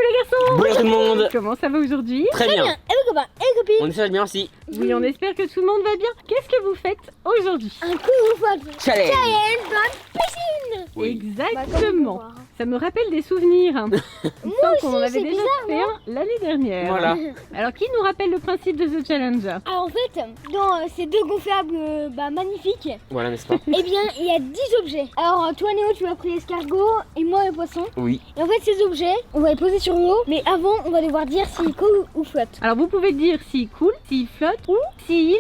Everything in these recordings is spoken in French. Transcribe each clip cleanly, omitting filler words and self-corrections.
les garçons. Bonjour tout le monde. Comment ça va aujourd'hui? Très bien. Et les copains, et les copines. On essaie bien aussi. Oui, on espère que tout le monde va bien. Qu'est-ce que vous faites aujourd'hui? Un couvre-feu. Challenge. Challenge dans la piscine. Oui. Exactement. Ça me rappelle des souvenirs. Il me semble qu'on en avait c'est déjà bizarre, fait un l'année dernière. Voilà. Alors, qui nous rappelle le principe de The Challenge? Alors en fait, dans ces deux gonflables magnifiques, Voilà, n'est-ce pas? eh bien il y a 10 objets. Alors toi Néo, tu as pris l'escargot et moi le poisson. Oui. Et en fait ces objets, on va les poser sur l'eau, mais avant on va devoir dire s'ils coulent ou flottent. Alors, vous pouvez dire s'il coule, s'il flotte ou s'il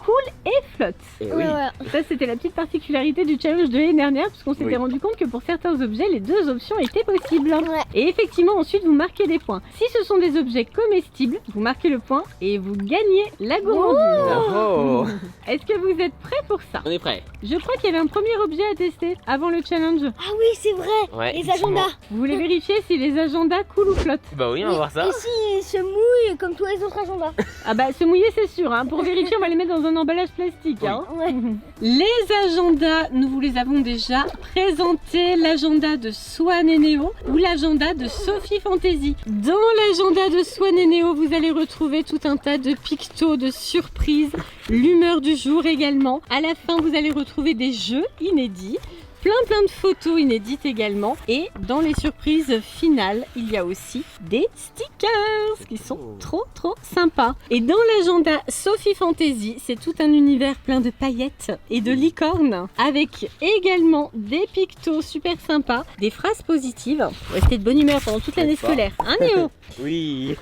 coule et flotte. Et Ouais, oui. voilà. Ça, c'était la petite particularité du challenge de l'année dernière, parce qu'on s'était Oui. rendu compte que pour certains objets, les deux options étaient possibles. Ouais. Et effectivement, ensuite, vous marquez des points. Si ce sont des objets comestibles, vous marquez le point et vous gagnez la gourmandise. Oh. Est-ce que vous êtes prêts pour ça? On est prêts. Je crois qu'il y avait un premier objet à tester avant le challenge. Ah oui c'est vrai, Ouais. les effectivement. agendas. Vous voulez vérifier si les agendas coulent ou flottent? Bah oui, on va voir ça. Et s'ils se mouillent comme tous les autres agendas. Ah bah, se mouiller, c'est sûr. Hein. Pour vérifier, on va les mettre dans un emballage plastique. Hein. Ouais. Les agendas, nous vous les avons déjà présentés. L'agenda de Swan et Néo ou l'agenda de Sophie Fantasy. Dans l'agenda de Swan et Néo, vous allez retrouver tout un tas de pictos, de surprises, l'humeur du jour également. À la fin, vous allez retrouver des jeux inédits. Plein de photos inédites également. Et dans les surprises finales, il y a aussi des stickers qui sont trop sympas. Et dans l'agenda Sophie Fantasy, c'est tout un univers plein de paillettes et de licornes, avec également des pictos super sympas, des phrases positives pour rester de bonne humeur pendant toute l'année scolaire. Hein Néo? Oui.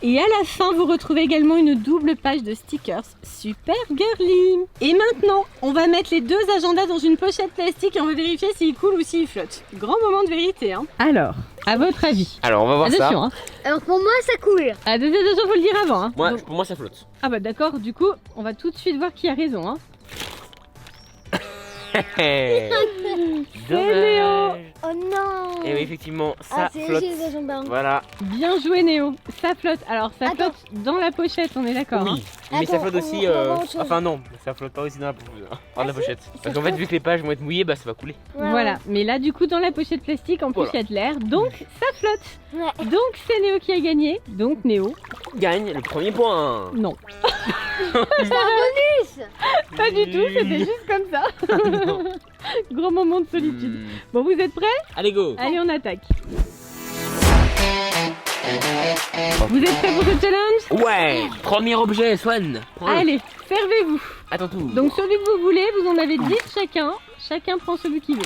Et à la fin, vous retrouvez également une double page de stickers super girly. Et maintenant, on va mettre les deux agendas dans une pochette plastique et on va vérifier s'ils coulent ou s'ils flottent. Grand moment de vérité. Hein. Alors, à votre avis? Alors, on va voir Attention, ça. hein. Alors pour moi ça coule. Attention, faut le dire avant. Hein. Moi, Donc- pour moi, ça flotte. Ah bah d'accord, du coup, on va tout de suite voir qui a raison. Hein. C'est Léo. Oh non. Et oui, effectivement, ça c'est flotte. léger les agendas. Voilà. Bien joué Néo, ça flotte. Alors ça Attends. flotte dans la pochette, on est d'accord. Oui. Hein. Mais ça Attends, flotte aussi. on va voir autre chose. Enfin, non, ça flotte pas aussi dans la pochette. Parce qu'en fait, flotte. vu que les pages vont être mouillées, bah ça va couler. Ouais, Voilà, mais là du coup dans la pochette plastique en plus il Voilà. y a de l'air, donc ça flotte. Ouais. Donc c'est Néo qui a gagné, donc Néo, Gagne le premier point. non. C'est un bonus. Pas du tout, c'était juste comme ça. Gros moment de solitude. Bon, vous êtes prêts? Allez, go. Allez, on attaque. Vous êtes prêts pour ce challenge? Ouais. Premier objet, Swan. Prends-le. Allez, servez-vous. Attends tout. Donc celui que vous voulez, vous en avez 10 chacun. Chacun prend celui qu'il veut.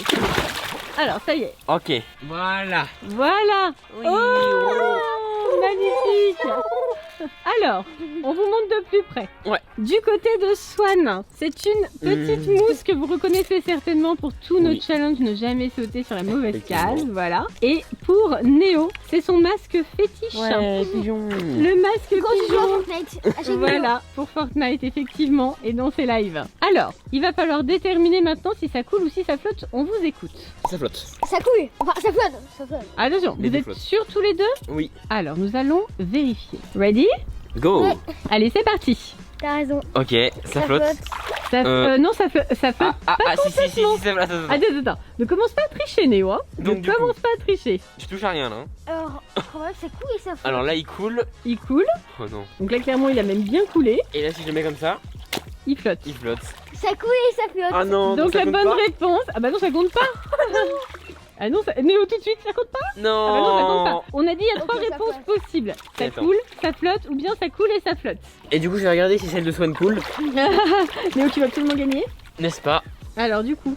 Alors, ça y est. Ok. Voilà. Voilà. Oui. Oh, magnifique. Alors, on vous montre de plus près. Ouais. Du côté de Swan, c'est une petite mousse que vous reconnaissez certainement pour tous nos Oui. challenges, ne jamais sauter sur la mauvaise Effectivement. case, voilà. Et pour Néo, c'est son masque fétiche. Ouais, pigeon. Le masque Quand tu joues à pigeon. Fortnite, à chaque Voilà, pour Fortnite, effectivement, et dans ses lives. Alors, il va falloir déterminer maintenant si ça coule ou si ça flotte. On vous écoute. Ça flotte. ça coule. Enfin ça flotte. Ça flotte. Attention, Les vous deux êtes flottent. sûrs tous les deux? Oui. Alors, nous allons vérifier. Ready? Go. Ouais. Allez, c'est parti. T'as raison. Ok, ça flotte. Non, ça flotte Si, ça flotte. Attends. Attends. Ne commence pas à tricher, Néo. Hein. Donc, Ne du commence pas à tricher. Je touche à rien là. Hein. Alors quand même ça coule et ça flotte. Alors là, il coule. Il coule. Oh non. Donc là, clairement, il a même bien coulé. Et là, si je le mets comme ça, Il flotte. il flotte. Ça coule et ça flotte. Ah non. Donc ça la compte bonne pas. réponse. Ah bah non, ça compte pas. Ah non, Néo, tout de suite, ça compte pas. Ah bah non, ça compte Non. pas. On a dit il y a trois Ok, ça réponses possibles. Ça Attends. coule, ça flotte ou bien ça coule et ça flotte. Et du coup, je vais regarder si celle de Swan coule. Néo, tu vas absolument gagner. N'est-ce pas? Alors du coup,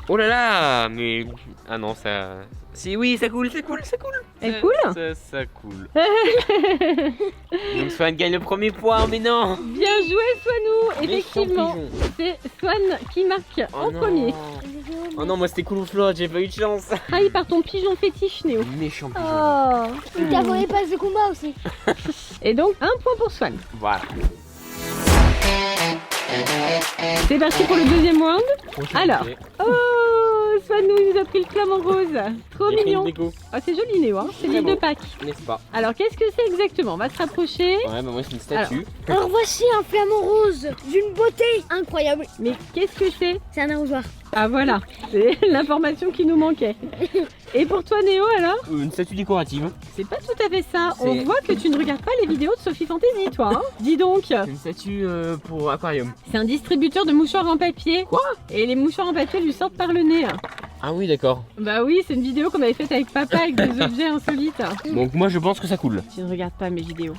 Oh là là. Mais ah non, ça. Si oui, ça coule. elle Ça- coule. Ça coule. Donc Swan gagne le premier point, mais non. Bien joué, Swanou. Méchant Effectivement, pigeon. c'est Swan qui marque Oh en non. premier. Oh non, moi c'était cool ou flotte, j'ai pas eu de chance. Trahi par ton pigeon fétiche, Néo. Méchant pigeon. Oh. T'as volé les passes de combat aussi. Et donc, un point pour Swan. Voilà. C'est parti pour le deuxième round. Alors. Ok. Oh, Swanou, il nous a pris le flamant rose. trop Il y a mignon. une déco, Ah, c'est joli Néo, hein. C'est l'île de Pâques. n'est-ce pas? Alors qu'est-ce que c'est exactement? On va se rapprocher. Ouais, bah moi c'est une statue. Alors voici un flamant rose d'une beauté incroyable. Mais qu'est-ce que c'est? C'est un arrosoir. Ah voilà, c'est l'information qui nous manquait. Et pour toi Néo alors? Une statue décorative. C'est pas tout à fait ça. C'est- On voit que tu ne regardes pas les vidéos de Sophie Fantasy toi. Hein. Dis donc. C'est une statue pour aquarium. C'est un distributeur de mouchoirs en papier. Quoi? Et les mouchoirs en papier lui sortent par le nez. Ah oui, d'accord. Bah oui, c'est une vidéo qu'on avait faite avec papa avec des objets insolites. Donc moi je pense que ça coule. Tu ne regardes pas mes vidéos.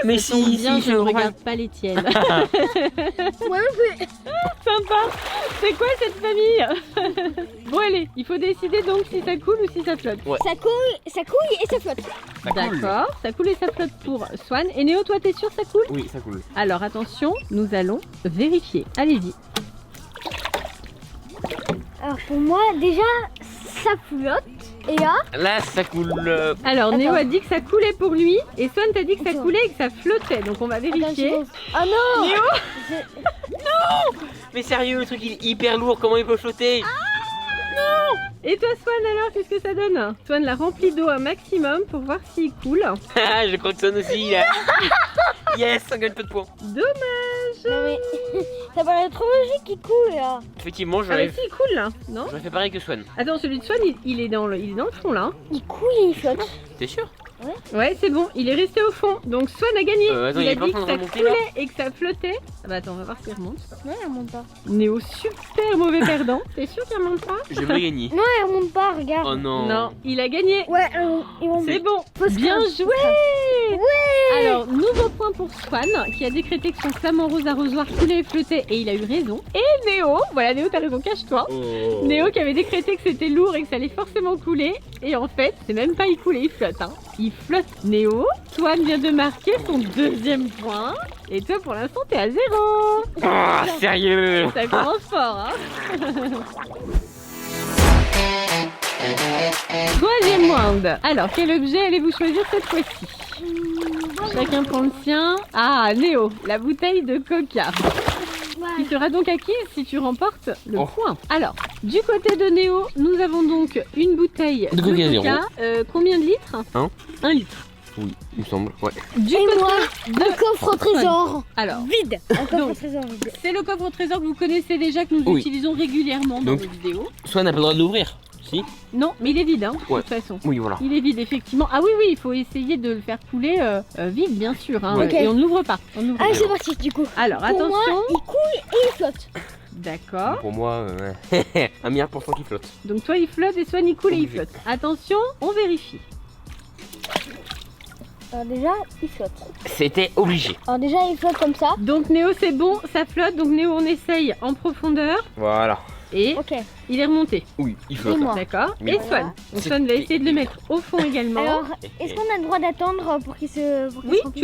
Mais Tombe bien, je ne regarde pas les tiennes. Moi non plus. Sympa. C'est quoi cette famille? Bon allez, il faut décider donc si ça coule ou si ça flotte. Ça couille et ça flotte. Ça coule. D'accord, ça coule et ça flotte pour Swan. Et Néo, toi t'es sûr ça coule? Oui, ça coule. Alors attention, nous allons vérifier. Allez-y. Alors pour moi déjà ça flotte. Et là Là, ça coule. Alors Attends. Néo a dit que ça coulait pour lui et Swan t'a dit que ça Attends. coulait et que ça flottait. Donc on va vérifier. Ah non. Néo, Mais sérieux, le truc il est hyper lourd, comment il peut flotter? et toi Swan alors, qu'est-ce que ça donne? Swan l'a rempli d'eau un maximum pour voir s'il coule. Ah, je crois que sonne aussi là. Yes, on gagne peu de points. Dommage. Non mais ça paraît trop logique qu'il coule là. Effectivement, Ah mais j'aurais si, il coule là, non? fait pareil que Swan. Attends, celui de Swan, il est dans le fond là. Hein. Il coule et il flotte. T'es sûr? Ouais, c'est bon, il est resté au fond. Donc Swan a gagné. Attends, il il a est pas dit en que train ça de remonter, coulait et que ça flottait. Ah bah attends, on va voir s'il remonte. Non, elle remonte pas. Néo, super mauvais perdant. T'es sûr qu'il remonte pas? Je vais gagner. Non, elle remonte pas, regarde. Oh non. Non, il a gagné. Ouais, ils vont C'est bon. Fausse Bien crainte. joué. Alors, nouveau point pour Swan qui a décrété que son flamant rose arrosoir coulait et flottait et il a eu raison. Et Néo, voilà Néo, t'as raison, cache-toi. Oh. Néo qui avait décrété que c'était lourd et que ça allait forcément couler. Et en fait, c'est même pas il coule, il flotte. Hein. Il flotte. Néo, Swan vient de marquer son deuxième point. Et toi, pour l'instant, t'es à 0. Ah, sérieux? Ça commence fort, hein. Troisième round. Alors, quel objet allez-vous choisir cette fois-ci? Chacun prend le sien. Ah, Néo, la bouteille de coca. Qui sera donc acquise si tu remportes le Oh. point. Alors, du côté de Néo, nous avons donc une bouteille De Coca zéro. Combien de litres? Un. 1 litre. Oui, il me semble, ouais. Du Et côté moi, de... un coffre au trésor. Alors, Vide. Un coffre au Donc. trésor vide. c'est le coffre au trésor que vous connaissez déjà, que nous Oui. utilisons régulièrement dans Donc. nos vidéos. Swan n'a pas le droit de l'ouvrir. Si? Non, mais il est vide, hein, de Ouais. toute façon. Oui, voilà. Il est vide, effectivement. Ah oui, oui, il faut essayer de le faire couler vide, bien sûr. Hein, Ok. Et on ne l'ouvre pas. On n'ouvre Allez, pas. c'est parti du coup. Alors, Pour attention. moi, il coule et il flotte. D'accord. Pour moi, 1 milliard pour cent qui flotte. Donc toi, il flotte et Swan, il coule et il Obligé. flotte. Attention, on vérifie. Alors déjà, il flotte. C'était obligé. Alors déjà, il flotte comme ça. Donc Néo, c'est bon, ça flotte. Donc Néo, on essaye en profondeur. Voilà. Et Ok. il est remonté. Oui, il flotte. Et moi. D'accord. Oui. Et Swan. Donc Swan va essayer de le mettre au fond également. Alors, est-ce qu'on a le droit d'attendre pour qu'il se. Pour qu'il Oui, se remplisse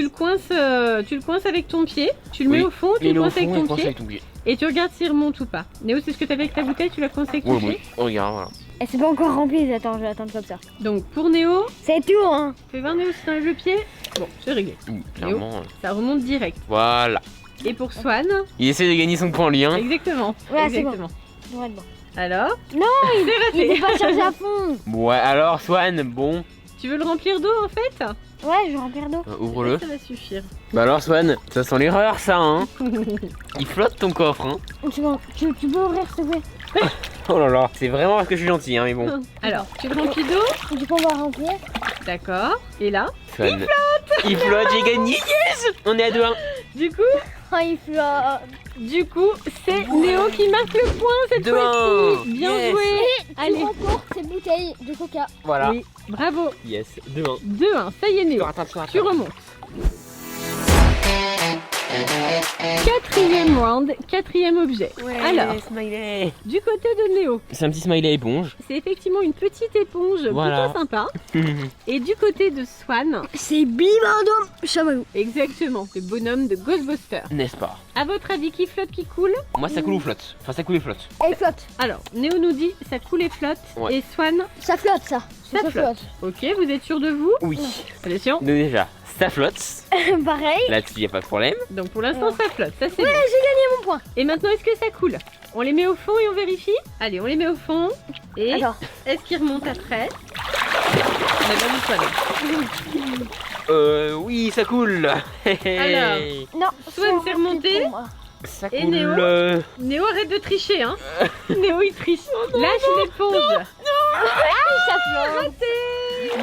tu le coinces avec ton pied. Tu le mets Oui. au fond, tu Et le le coinces fond, avec il ton coince pied. avec ton pied. Et tu regardes s'il remonte ou pas. Néo, c'est ce que tu avais avec ta bouteille, tu l'as coincé avec ton Oui, pied. oui. Regarde, voilà. Et c'est pas encore rempli, attends, je vais attendre comme ça. Donc pour Néo, C'est tout, hein. fais voir Néo si t'enlèves le pied. Bon, c'est réglé. Oui, clairement. Ça remonte direct. Voilà. Et pour Swan, Il essaie de gagner son point, lui, hein. exactement. Ouais, c'est bon. Exactement. Ouais, bon. Alors, Non, c'est il raté. est pas chargé à fond. Ouais, alors, Swan, bon, Tu veux le remplir d'eau en fait? Ouais, je vais remplir d'eau. ouvre-le. Ça va suffire. Bah alors, Swan, ça sent l'erreur, ça, hein. Il flotte ton coffre, hein. C'est bon, tu peux ouvrir s'il te plaît. Oh là là. C'est vraiment parce que je suis gentil, hein, mais bon. Alors, tu le remplis d'eau? Du coup, on va remplir. D'accord. Et là, Swan. Il flotte, j'ai gagné, yes. On est à 2-1. du coup, Oh, il flotte. c'est Néo qui marque le point cette 2-1. fois-ci. Bien Yes. joué. Tu Allez. remportes cette bouteille de coca. Voilà. Oui, bravo. Yes, 2-1. 2-1, ça y est Néo. Tu remontes. Quatrième round, quatrième objet. Alors, smiley. du côté de Néo, C'est un petit smiley éponge. c'est effectivement une petite éponge Voilà. plutôt sympa. Et du côté de Swan, C'est Bimardom Chamallow. exactement, le bonhomme de Ghostbusters. N'est-ce pas? À votre avis, qui flotte, qui coule? Moi, ça coule ou flotte? Enfin, ça coule et flotte. Elle flotte. Alors, Néo nous dit ça coule et flotte. Ouais. Et Swan, Ça flotte, ça. ça flotte. Ok, vous êtes sûr de vous? Oui. Attention. Donc déjà, ça flotte. Pareil. Là-dessus, y a pas de problème. Donc pour l'instant, ça flotte. Ça c'est Ouais, bon. j'ai gagné mon point. Et maintenant, est-ce que ça coule? On les met au fond et on vérifie? Allez, on les met au fond. Et Attends. est-ce qu'ils remontent après? On a bien vu Swan. Oui, ça coule. Alors. Non, Swan, c'est remonté. pour moi. Ça Et coule. Néo Néo, arrête de tricher, hein. Néo, il triche. Lâche l'éponge. Ça flotte.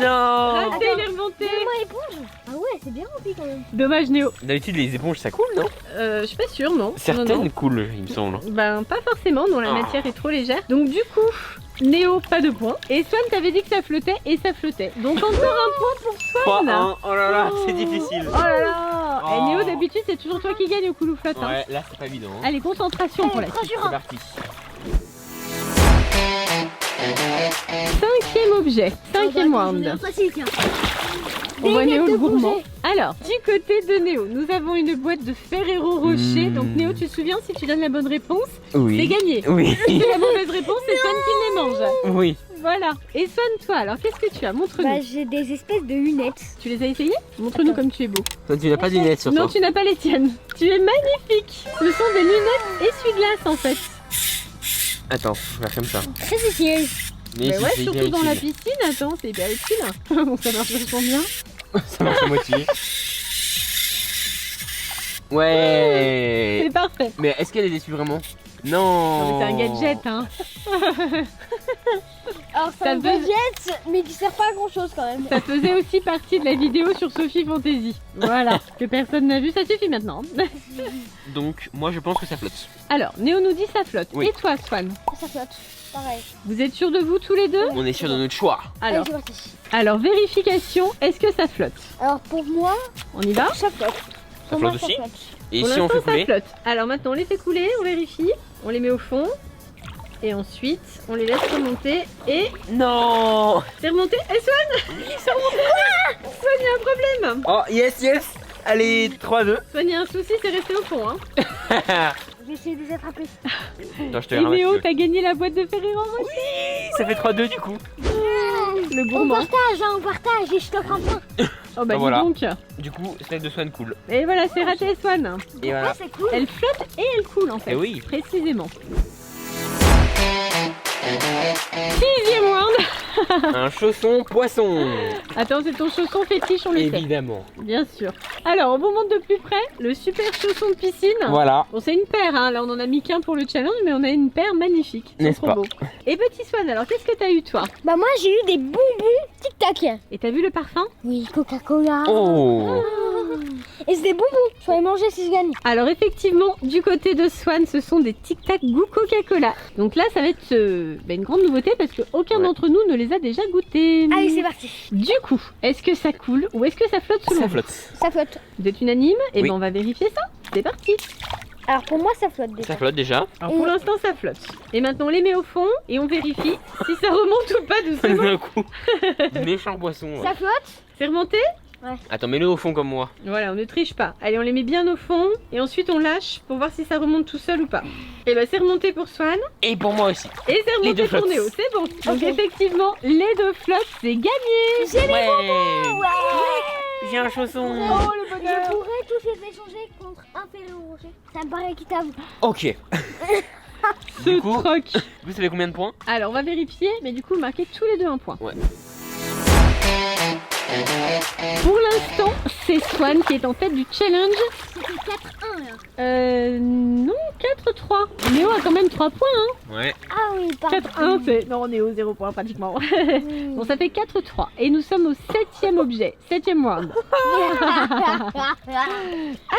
Non. Raté, il est remonté. Donne-moi l'éponge. Ah ouais, c'est bien rempli quand même. Dommage, Néo. D'habitude, les éponges, ça coule, non? Je suis pas sûre, non. Certaines Non, non. coulent, il me semble. Ben, pas forcément, dont la Ah. matière est trop légère. Donc, du coup, Néo, pas de points. Et Swan, t'avais dit que ça flottait, et ça flottait. Donc, encore un point pour Swan. 3-1. Oh là là, c'est difficile. Oh là là. Oh. Et Néo, d'habitude, c'est toujours toi qui gagne au couloir flotte. Hein. Ouais, là, c'est pas évident. Hein. Allez, concentration pour la suite. C'est parti. Cinquième objet, cinquième round. Facile, tiens. On voit Des Néo lettres le de gourmand. congé. Alors, du côté de Néo, nous avons une boîte de Ferrero Rocher. Donc Néo, tu te souviens, si tu donnes la bonne réponse, Oui. c'est gagné. Oui. Si c'est la mauvaise réponse, c'est Swan qui les mange. Oui. Voilà. Et Swan, toi, alors qu'est-ce que tu as? Montre-nous. Bah, j'ai des espèces de lunettes. Tu les as essayées? Montre-nous comme tu es beau. Toi, tu n'as pas de lunettes sur Non, toi. tu n'as pas les tiennes. Tu es magnifique. Ce sont des lunettes essuie-glace en fait. Attends, je vais faire comme ça. Très utile. Mais Mais si, ouais, c'est surtout hyper dans la utile. piscine. Attends, c'est hyper utile. Bon, ça marche vachement bien. Ça marche à moitié. Ouais. C'est parfait. Mais est-ce qu'elle est déçue vraiment? Non, Non. mais c'est un gadget, hein. Alors, c'est Ça un veut- gadget, mais qui sert pas à grand chose quand même. Ça faisait aussi partie de la vidéo sur Sophie Fantasy. Voilà, que personne n'a vu, ça suffit maintenant. Donc, moi, je pense que ça flotte. Alors, Néo nous dit ça flotte. Oui. Et toi, Swan? Ça flotte. Pareil. Vous êtes sûrs de vous tous les deux? On est sûr de notre choix. Alors, Allez, c'est parti. alors vérification, est-ce que ça flotte? Alors, pour moi, On y va? ça flotte. Ça Pour moi, flotte aussi? flotte. Et Pour si on l'instant, fait couler? ça flotte. Alors maintenant, on les fait couler, on vérifie, on les met au fond. Et ensuite, on les laisse remonter et Non. c'est remonté. Et Swan, c'est remonté. Swan, il y a un problème. Oh, yes, yes. Allez, 3-2. Swan, il y a un souci, c'est resté au fond. Hein. Je vais essayer de les attraper. Attends, je te Et ramasse. Néo, si tu veux. t'as gagné la boîte de Ferrero Rocher. Ça fait 3-2 du coup. Le On gourmand. partage, hein, on partage et je t'offre un point. Oh bah dis voilà. donc. Du coup, celle de Swan coule. Et voilà, c'est raté Swan. Et voilà. Ouais, c'est cool. Elle flotte et elle coule en fait. Eh oui. Précisément. Sixième round. Un chausson poisson. Attends, c'est ton chausson fétiche, on le sait. Évidemment. Bien sûr. Alors, on vous montre de plus près le super chausson de piscine. Voilà. Bon, c'est une paire, hein. Là on en a mis qu'un pour le challenge, mais on a une paire magnifique. Ils sont N'est-ce trop pas beaux. Et petit Swan, alors qu'est-ce que t'as eu toi? Bah, moi, j'ai eu des bonbons tic-tac. Et t'as vu le parfum? Oui, Coca-Cola. Oh. Et c'est des bonbons. Je vais les manger si je gagne. Alors effectivement, du côté de Swan, ce sont des Tic Tac goût Coca-Cola. Donc là, ça va être une grande nouveauté parce qu'aucun Ouais. d'entre nous ne les a déjà goûtés. Allez, c'est parti. Du coup, est-ce que ça coule ou est-ce que ça flotte selon Ça vous? flotte. Ça flotte. Vous êtes unanime? Et Oui. ben on va vérifier ça. C'est parti. Alors, pour moi, ça flotte déjà. Ça flotte déjà. Alors pour l'instant, ça flotte. Et maintenant, on les met au fond et on vérifie si ça remonte ou pas doucement. D'un coup. Méchant poisson. ouais. Ça flotte. C'est remonté? Attends, mets-le au fond comme moi. Voilà, on ne triche pas. Allez, on les met bien au fond et ensuite on lâche pour voir si ça remonte tout seul ou pas. Et ben c'est remonté pour Swan Et pour moi aussi. et c'est Les remonté deux pour flottent. Néo. C'est bon. Donc Ok. effectivement, les deux flottent, c'est gagné. Ouais. Ouais. J'ai un chausson. Oh le Je bonheur. pourrais tous les échanger contre un Ferrero Rocher. Ça me paraît équitable. Ok. Ce Du coup- troc. Vous savez combien de points? Alors on va vérifier, mais du coup marquer tous les deux un point. Ouais. Pour l'instant, c'est Swan qui est en tête du challenge. C'était 4-1 là. Non, 4-3. Néo a quand même 3 points. Hein. Ouais. Ah oui, pardon. 4-1, c'est. Non, Néo, 0 points pratiquement. Bon, ça fait 4-3. Et nous sommes au 7ème objet, 7ème round.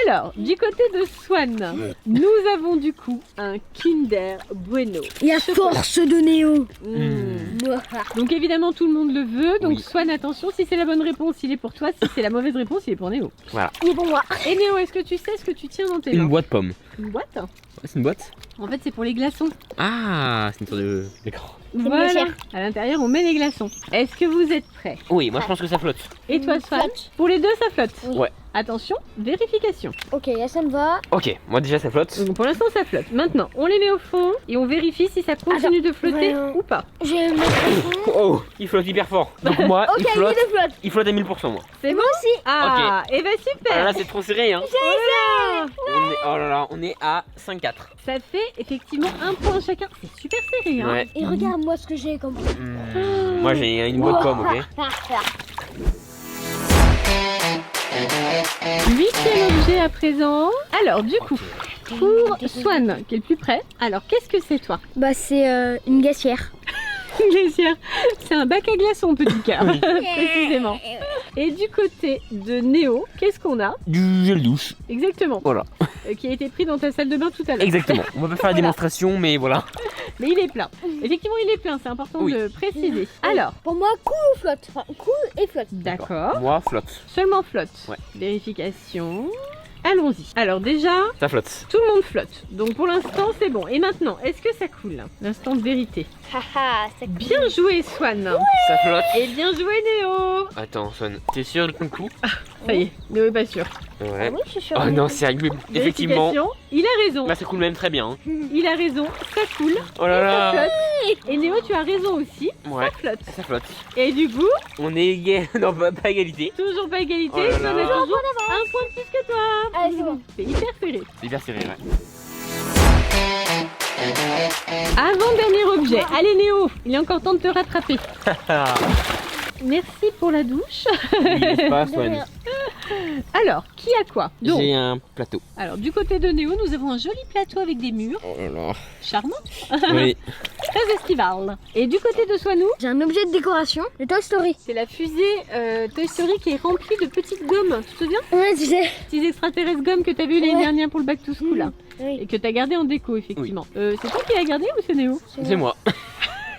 Alors, du côté de Swan, nous avons du coup un Kinder Bueno. Il y a force de Néo. Donc évidemment tout le monde le veut, donc Oui. Swan attention, si c'est la bonne réponse il est pour toi, si c'est la mauvaise réponse il est pour Néo. Il est pour moi. Et Néo, est-ce que tu sais ce que tu tiens dans tes mains? Une boîte pomme. Une boîte. Ouais, c'est une boîte. En fait c'est pour les glaçons. Ah, c'est une sorte d'écran. une Voilà, glacière. à l'intérieur on met les glaçons. Est-ce que vous êtes prêts? Oui, moi je pense que ça flotte. Et toi Swan? Flotte. Pour les deux ça flotte. Oui. Ouais. Attention, vérification. Ok, là ça me va. Ok, moi déjà ça flotte. Donc pour l'instant ça flotte. Maintenant, on les met au fond et on vérifie si ça continue de flotter ou pas. Je vais me mettre au fond. Oh, il flotte hyper fort. Donc moi, Ok, il flotte. il flotte à 1000% moi. C'est bon aussi. Ah, et bah Ah super. là c'est trop serré hein. Voilà. Oh là là, on est à 5-4. Ça fait effectivement un point chacun. C'est super serré hein. Ouais. Et regarde moi ce que j'ai comme. Moi j'ai une boîte pomme, ok. 8e objet à présent. Alors du coup, pour Swan qui est le plus près. Alors qu'est-ce que c'est toi? Bah c'est une glacière. Une glacière. C'est un bac à glaçons petit cœur. Précisément. Et du côté de Néo, qu'est-ce qu'on a? Du gel douche. Exactement. Voilà. Qui a été pris dans ta salle de bain tout à l'heure. Exactement. On va pas faire la démonstration, mais voilà. Mais il est plein. Effectivement, il est plein, c'est important Oui. de préciser. Alors, Pour moi coule ou flotte. Enfin coule et flotte. d'accord. Moi flotte. Seulement flotte. Ouais. Vérification. Allons-y. Alors déjà, Ça flotte. tout le monde flotte. Donc pour l'instant, c'est bon. Et maintenant, est-ce que ça coule? L'instant de vérité. Haha, ça coule. Bien joué, Swan. Ça flotte. Et bien joué, Néo. Attends, Son, t'es sûr de ton coup? Ça y est, Néo est pas sûr. Ouais. Oui, je suis sûre. Oh non, sérieux, effectivement. Vérification. Il a raison. Bah ça coule même très bien. hein. Il a raison. Ça coule. Oh là Ça là. flotte. Et Néo, tu as raison aussi. Ouais, Ça flotte. ça flotte. Et du coup, On est non, pas égalité. toujours pas égalité. Oh là Swan a là. toujours un point de plus que toi. Allez, c'est bon. C'est hyper serré. C'est hyper serré, ouais. Avant-dernier objet. Allez Néo, il est encore temps de te rattraper. Merci pour la douche. Oui, n'est-ce pas, De Swan? rien. Alors, qui a quoi? Donc, J'ai un plateau. alors du côté de Néo, nous avons un joli plateau avec des murs. Oh là là. Charmant. Oui. Très estival. Et du côté de Swanou, J'ai un objet de décoration, le Toy Story. c'est la fusée Toy Story qui est remplie de petites gommes. Tu te souviens? Ouais, tu sais. Petits extraterrestres gommes que t'as vu l'année Ouais. dernière pour le back to school là. Oui. Et que t'as gardé en déco effectivement. C'est toi qui l'as gardé ou c'est Néo? C'est moi.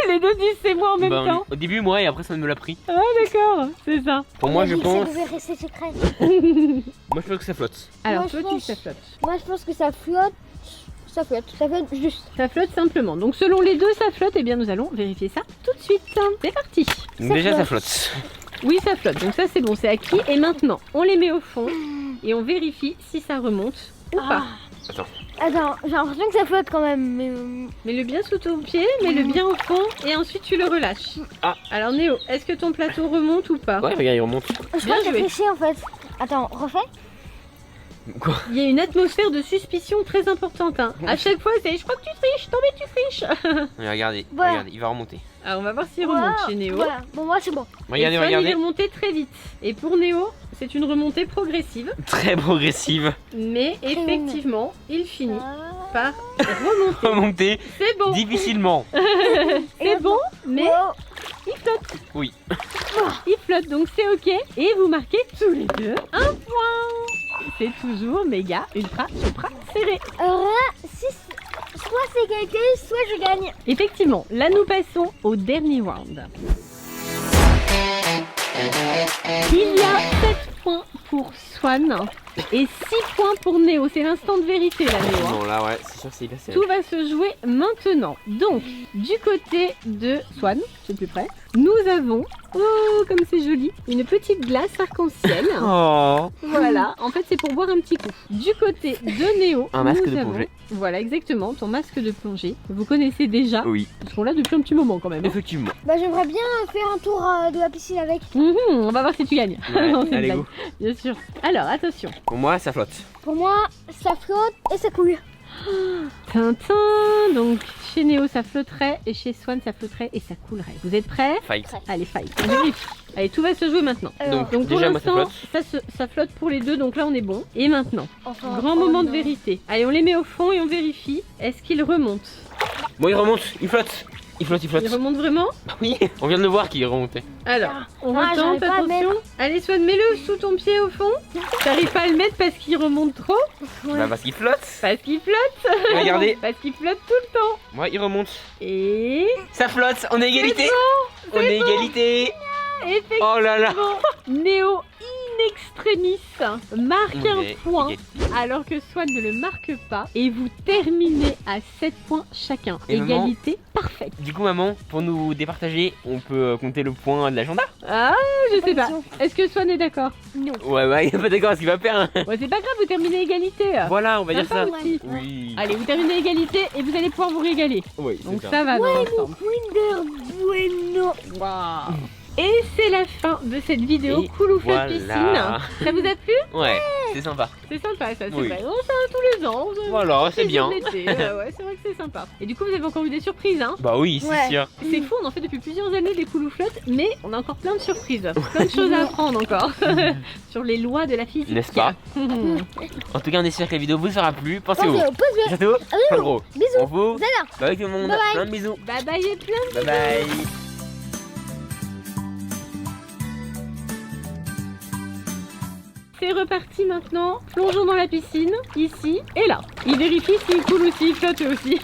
Les deux disent c'est moi en même Ben, temps. au début, moi, et après, Son me l'a pris. Ah d'accord, c'est ça. Pour moi, je pense. Ça devait rester secret. Moi, je pense que ça flotte. Alors Moi, je toi tu pense- ça flotte. Moi, je pense que ça flotte. Ça flotte. Ça flotte juste. Ça flotte simplement. Donc selon les deux ça flotte, et bien nous allons vérifier ça tout de suite. C'est parti. Donc, déjà, ça flotte. Oui ça flotte, donc ça c'est bon, c'est acquis. Et maintenant on les met au fond et on vérifie si ça remonte ou pas. Attends, j'ai l'impression que ça flotte quand même. Mais... Mets-le bien sous ton pied, mets-le bien au fond et ensuite tu le relâches. Ah. Alors Néo, est-ce que ton plateau remonte ou pas? Ouais, regarde, il remonte. Je Bien crois que t'as joué. triché en fait. Attends, refais. Quoi? Il y a une atmosphère de suspicion très importante. Hein. À chaque fois c'est je crois que tu triches, non mais tu triches. Mais regardez, Voilà. regardez, il va remonter. Alors on va voir s'il remonte chez Néo. Voilà. Bon, moi c'est bon. Regardez, et Swan, il est regardez. remonté très vite. Et pour Néo, c'est une remontée progressive. Très progressive. Mais effectivement, il finit Ah. par remonter. Remonter C'est bon, difficilement. c'est bon, mais Wow. il flotte. Oui. Il flotte, donc c'est ok. Et vous marquez tous les deux un point. C'est toujours méga, ultra, supra serré. Alors là, si soit c'est égalité, soit je gagne. Effectivement, là nous passons au dernier round. Il y a 7 points pour Swan et 6 points pour Néo. C'est l'instant de vérité là, Néo. hein. Non, là, ouais, c'est sûr, c'est hyper serré. Tout va se jouer maintenant. Donc, du côté de Swan, c'est le plus près, nous avons, oh comme c'est joli, une petite glace arc-en-ciel. Oh. Voilà, en fait c'est pour boire un petit coup. Du côté de Néo, Un masque nous de avons- plongée. Voilà, exactement, ton masque de plongée. Vous connaissez déjà, Oui, ils sont là depuis un petit moment quand même. hein. effectivement. Bah, j'aimerais bien faire un tour de la piscine avec. On va voir si tu gagnes. Ouais, Non, c'est une allez, blague, go. bien sûr. Alors, attention. Pour moi, ça flotte. Pour moi, ça flotte et ça coule. Tintin, donc chez Néo ça flotterait et chez Swan ça flotterait et ça coulerait. Vous êtes prêts? Fight. Allez, fight. On vérifie. Allez, tout va se jouer maintenant. Donc, Donc pour déjà, moi, ça l'instant, flotte. ça flotte pour les deux, donc là on est bon. Et maintenant, Enfin, grand oh moment de non. vérité. Allez, on les met au fond et on vérifie. Est-ce qu'ils remontent? Bon, il remonte, il flotte. Il flotte, il flotte. Ils remontent vraiment? Oui, on vient de le voir qu'il est remonté. Alors, on Ah, retente, j'arrive pas à le attention. Allez, Swan, mets-le sous ton pied au fond. T'arrives pas à le mettre parce qu'il remonte trop? Ouais. Bah, parce qu'il flotte. Parce qu'il flotte? Regardez, Parce qu'il flotte tout le temps. moi, il remonte. Et... Ça flotte, on est égalité. C'est bon, On est égalité. effectivement. Oh là là. Néo in et Nice marquent un Ouais, point égalité. alors que Swan ne le marque pas et vous terminez à 7 points chacun. Et maman Égalité parfaite. Du coup, maman, pour nous départager, on peut compter le point de l'agenda? Ah, je sais pas. Attention. Est-ce que Swan est d'accord? Non. Ouais, il est pas d'accord, ce qu'il va faire. Hein. Ouais, c'est pas grave, vous terminez égalité. Voilà, on va dire ça. Sympa aussi. Oui. Allez, vous terminez égalité et vous allez pouvoir vous régaler. Oui, Donc c'est ça va dans l'ensemble. Kinder Bueno. Waouh. Et c'est la fin de cette vidéo Et Cool ou Flat voilà. Piscine. Ça vous a plu? Ouais, c'est sympa. C'est sympa ça, c'est Oui. vrai. On fait un tous les ans. Voilà, c'est bien. Ouais, c'est vrai que c'est sympa. Et du coup, vous avez encore eu des surprises, hein? Bah oui, c'est Ouais. sûr. C'est fou, on en fait depuis plusieurs années des Cool ou Flat, mais on a encore plein de surprises. Plein de choses à apprendre encore sur les lois de la physique. N'est-ce pas? En tout cas, on espère que la vidéo vous aura plu. Pensez Pensez au au pouce bleu. surtout, en gros, Bisous. on vous Zala. bye tout le monde. Bye bye. Plein de bisous. Bye bye et plein de Bye bye. C'est reparti maintenant. Plongeons dans la piscine, ici et là. Il vérifie s'il coule aussi, il flotte aussi.